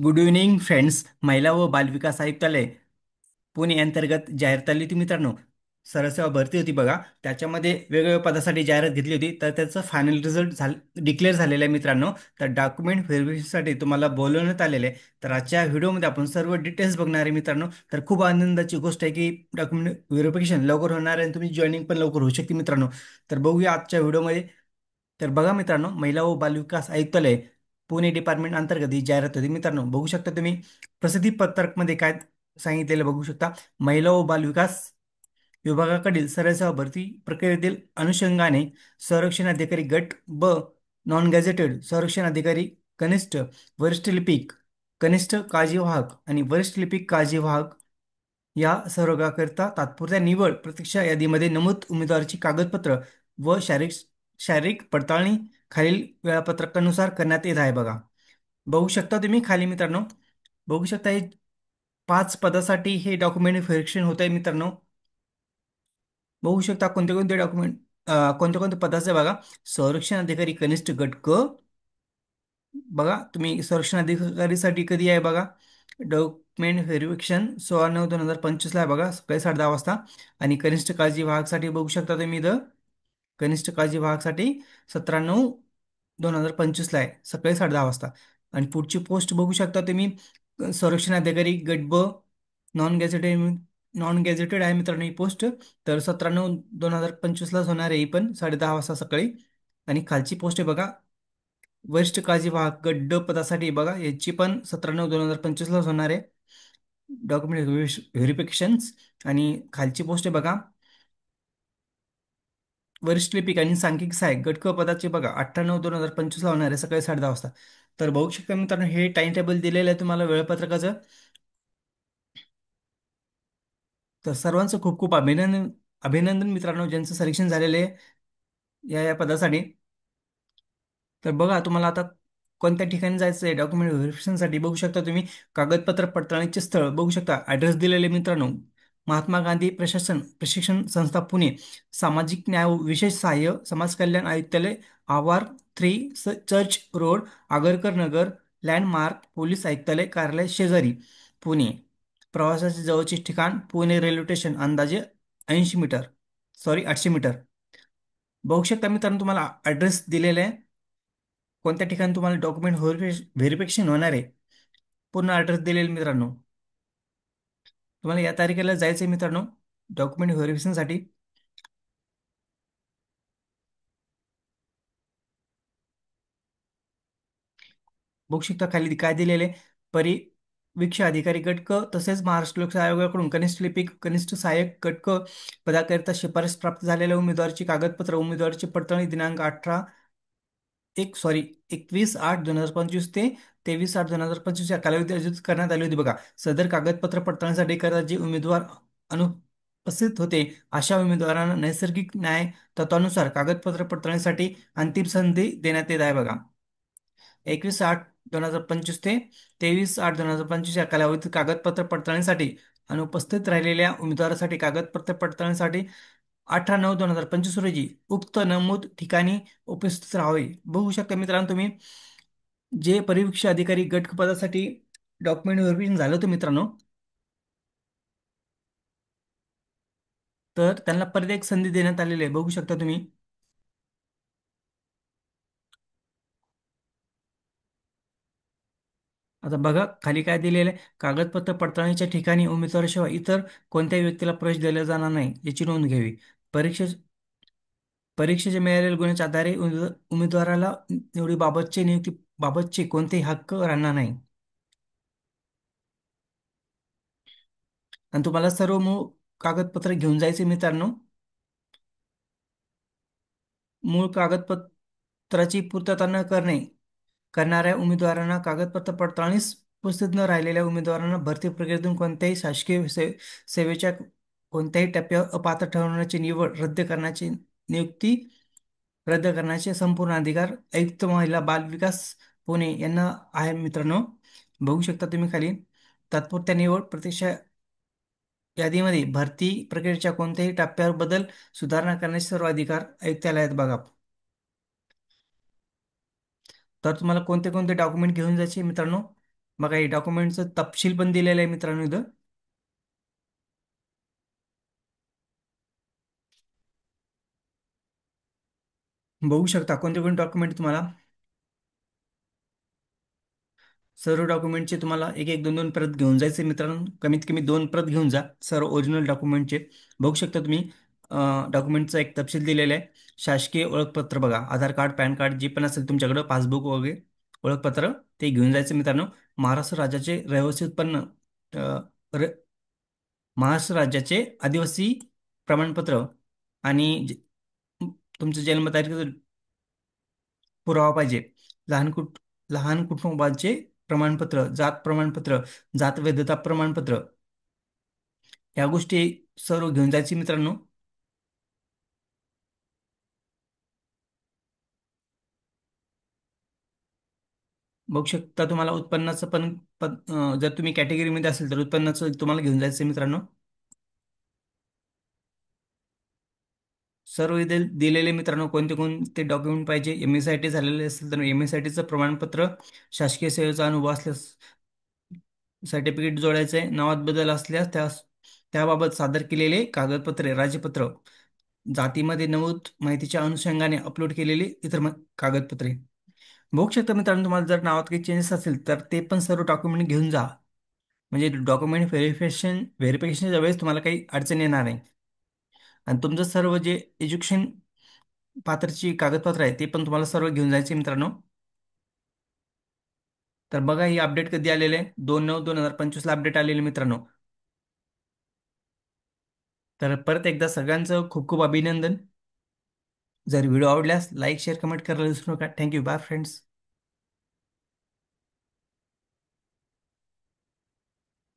Good evening friends. महिला व बालविकास आयुक्तालय पुणे अंतर्गत जाहीर आली होती मित्रांनो. सरसेवा भरती होती बघा. त्याच्यामध्ये वेगवेगळ्या पदासाठी जाहिरात घेतली होती, तर त्याचं फायनल रिझल्ट डिक्लेअर झालेलं आहे मित्रांनो. तर डॉक्युमेंट व्हेरिफिकेशनसाठी तुम्हाला बोलवण्यात आलेले आहे. तर आजच्या व्हिडिओमध्ये आपण सर्व डिटेल्स बघणार आहे मित्रांनो. तर खूप आनंदाची गोष्ट आहे की डॉक्युमेंट व्हेरिफिकेशन लवकर होणार आहे आणि तुम्ही जॉईनिंग पण लवकर होऊ शकते मित्रांनो. तर बघूया आजच्या व्हिडिओमध्ये. तर बघा मित्रांनो, महिला व बालविकास आयुक्तालय पुणे डिपार्टमेंट अंतर्गत ही जाहिरात होती मित्रांनो. बघू शकता तुम्ही प्रसिद्धी पत्रकमध्ये काय सांगितलेलं बघू शकता. महिला व बालविकास विभागाकडील सरळसेवा भरती प्रक्रियेतील अनुषंगाने संरक्षण अधिकारी गट ब नॉन गॅझेटेड संरक्षण अधिकारी कनिष्ठ वरिष्ठ लिपिक कनिष्ठ काळजीवाहक आणि वरिष्ठ लिपिक काळजीवाहक या संवर्गाकरिता तात्पुरत्या निवड प्रतीक्षा यादीमध्ये नमूद उमेदवाराची कागदपत्र व शारीरिक पडताळणी खालील वेळापत्रकानुसार करण्यात येत आहे बघा. बघू शकता तुम्ही खाली मित्रांनो. बघू शकता हे 5 पदासाठी हे डॉक्युमेंट व्हेरिफिकेशन होत आहे मित्रांनो. बघू शकता कोणते कोणते डॉक्युमेंट कोणत्या कोणत्या पदाचे बघा. संरक्षण अधिकारी कनिष्ठ गट क. बघा तुम्ही संरक्षण अधिकारीसाठी कधी आहे बघा. डॉक्युमेंट व्हेरिफिकेशन 16/9/2025 ला आहे बघा, सकाळी 10:30 वाजता. आणि कनिष्ठ काळजी विभागासाठी बघू शकता तुम्ही इथं. कनिष्ठ काळजी विभागासाठी 17/9/2025 ला आहे, सकाळी 10:30 वाजता. आणि पुढची पोस्ट बघू शकता तुम्ही. संरक्षण अधिकारी गट ब नॉन गॅझेटेड. नॉन गॅझेटेड आहे मित्रांनो ही पोस्ट. तर 17/9/2025 लाच होणार आहे ही पण, 10:30 वाजता सकाळी. आणि खालची पोस्ट आहे बघा, वरिष्ठ काळजी वाहक गट ड पदासाठी बघा, याची पण 17/9/2025 लाच होणार आहे डॉक्युमेंट व्हेरिफिकेशन्स. आणि खालची पोस्ट आहे बघा, वरिष्ठ लिपिक आणि सांख्यिकी सहाय्यक गट क पदाचे बघा, 18/9/2025 ला होणार आहे, सकाळी 10:30 वाजता. तर बघू शकता मित्रांनो, हे टाइम टेबल दिलेलं आहे तुम्हाला वेळापत्रकाचं. तर सर्वांचं खूप खूप अभिनंदन. अभिनंदन मित्रांनो, ज्यांचं सिलेक्शन झालेलं आहे या पदासाठी. तर बघा तुम्हाला आता कोणत्या ठिकाणी जायचं आहे डॉक्युमेंट व्हेरिफिकेशनसाठी. बघू शकता तुम्ही कागदपत्र पडताळणीचे स्थळ बघू शकता, ॲड्रेस दिलेले मित्रांनो. महात्मा गांधी प्रशिक्षण संस्था पुणे, सामाजिक न्याय व विशेष सहाय्य समाज कल्याण आयुक्तालय, आवार 3 चर्च रोड, आगरकर नगर, लँडमार्क पोलीस आयुक्तालय कार्यालय शेजारी, पुणे. प्रवासाचे जवळचे ठिकाण पुणे रेल्वे स्टेशन, अंदाजे 80 मीटर, सॉरी 800 मीटर. बघू शकता मित्रांनो, तुम्हाला ॲड्रेस दिलेला आहे. कोणत्या ठिकाणी तुम्हाला डॉक्युमेंट व्हेरिफिकेशन होणार आहे, पूर्ण ॲड्रेस दिलेला मित्रांनो. तुम्हाला या तारखेला जायचं आहे मित्रांनो डॉक्युमेंट व्हेरिफिकेशनसाठी. बघू शकता खाली काय दिलेले आहे. परिवीक्षा अधिकारी गट क तसेच महाराष्ट्र लोकसेवा आयोगाकडून कनिष्ठ लिपिक कनिष्ठ सहाय्यक गट क पदाकरिता शिफारस प्राप्त झालेल्या उमेदवाराची कागदपत्र, उमेदवाराची पडताळणी दिनांक 21/8/2025 ते 23/8/2025 या कालावधीत आयोजित करण्यात आली होती बघा. सदर कागदपत्र पडताळणीसाठी करता जे उमेदवार अनुपस्थित होते, अशा उमेदवारांना नैसर्गिक न्याय तत्वानुसार कागदपत्र पडताळणीसाठी अंतिम संधी देण्यात येत आहे बघा. 21/8/2025 ते 23/8/2025 या कालावधीत कागदपत्र पडताळणीसाठी अनुपस्थित राहिलेल्या उमेदवारासाठी कागदपत्र पडताळणीसाठी 18/9/2025 रोजी उक्त नमूद ठिकाणी उपस्थित राहावे. बघू शकता मित्रांनो तुम्ही, जे परिवीक्षा अधिकारी गट पदासाठी डॉक्युमेंट व्हेरिफिकेशन झालं होतं मित्रांनो, तर त्यांना परत एक संधी देण्यात आलेली आहे. बघू शकता तुम्ही. आता बघा खाली काय दिलेलं आहे. कागदपत्र पडताळणीच्या ठिकाणी उमेदवाराशिवाय इतर कोणत्याही व्यक्तीला प्रवेश दिला जाणार नाही, याची नोंद घ्यावी. परीक्षे परीक्षेच्या मिळालेल्या गुणांच्या आधारे उमेदवाराला नियुक्तीबाबतचे कोणतेही हक्क राहणार नाही. आणि तुम्हाला सर्व मूळ कागदपत्र घेऊन जायचे मित्रांनो. मूळ कागदपत्राची पूर्तता न करणाऱ्या उमेदवारांना कागदपत्र पडताळणीस उपस्थित न राहिलेल्या उमेदवारांना भरती प्रक्रियेतून कोणत्याही शासकीय सेवेच्या कोणत्याही टप्प्यावर अपात्र ठरवण्याची नियुक्ती रद्द करण्याचे संपूर्ण अधिकार आयुक्त महिला बाल विकास पुणे यांना आहे मित्रांनो. बघू शकता तुम्ही खाली. तात्पुरत्या निवड प्रतीक्षा यादीमध्ये भरती प्रक्रियेच्या कोणत्याही टप्प्यावर बदल सुधारणा करण्याचे सर्व अधिकार आयुक्तालयात बघा. तर तुम्हाला कोणते कोणते डॉक्युमेंट घेऊन जायचे मित्रांनो. बघा हे डॉक्युमेंटचं तपशील पण दिलेलं आहे मित्रांनो इथं. बघू शकता कोणते कोणते डॉक्युमेंट तुम्हाला. सर्व डॉक्युमेंटचे तुम्हाला एक एक दोन दोन प्रत घेऊन जायचे मित्रांनो. कमीत कमी दोन प्रत घेऊन जा सर्व ओरिजिनल डॉक्युमेंटचे. बघू शकता तुम्ही डॉक्युमेंटचा एक तपशील दिलेला आहे. शासकीय ओळखपत्र बघा, आधार कार्ड, पॅन कार्ड जे पण असेल तुमच्याकडं, पासबुक वगैरे ओळखपत्र ते घेऊन जायचं मित्रांनो. महाराष्ट्र राज्याचे रहिवासी उत्पन्न, अ, र- महाराष्ट्र राज्याचे आदिवासी प्रमाणपत्र आणि तुमचं जन्मतारीख पुरावा पाहिजे. लहान लहान कुटुंबाचे प्रमाणपत्र, जात प्रमाणपत्र, जात वैधता प्रमाणपत्र, या गोष्टी सर्व घेऊन जायची मित्रांनो. बघू शकता तुम्हाला उत्पन्नाचं जर तुम्ही कॅटेगरीमध्ये असेल तर उत्पन्नाचं तुम्हाला घेऊन जायचं मित्रांनो. सर्व इथे दिलेले मित्रांनो कोणते कोणते डॉक्युमेंट पाहिजे. एस आय टी झालेले असेल तर एस आय टीचं प्रमाणपत्र, शासकीय सेवेचा अनुभव असल्यास सर्टिफिकेट जोडायचं आहे. नावात बदल असल्यास त्याबाबत सादर केलेले कागदपत्रे, राज्यपत्र, जातीमध्ये नमूद माहितीच्या अनुषंगाने अपलोड केलेली इतर कागदपत्रे. बघू शकता मित्रांनो तुम्हाला जर नावात काही चेंजेस असेल तर ते पण सर्व डॉक्युमेंट घेऊन जा. म्हणजे डॉक्युमेंट व्हेरिफिकेशनच्या वेळेस तुम्हाला काही अडचण येणार नाही. आणि तुमचं सर्व जे एज्युकेशन पात्रची कागदपत्र आहे ते पण तुम्हाला सर्व घेऊन जायचे मित्रांनो. तर बघा ही अपडेट कधी आलेले आहे, 2/9/2025 अपडेट आलेले मित्रांनो. तर परत एकदा सगळ्यांचं खूप खूप अभिनंदन. जर व्हिडिओ आवडल्यास लाईक शेअर कमेंट करायला विसरू नका. Thank you, bye friends.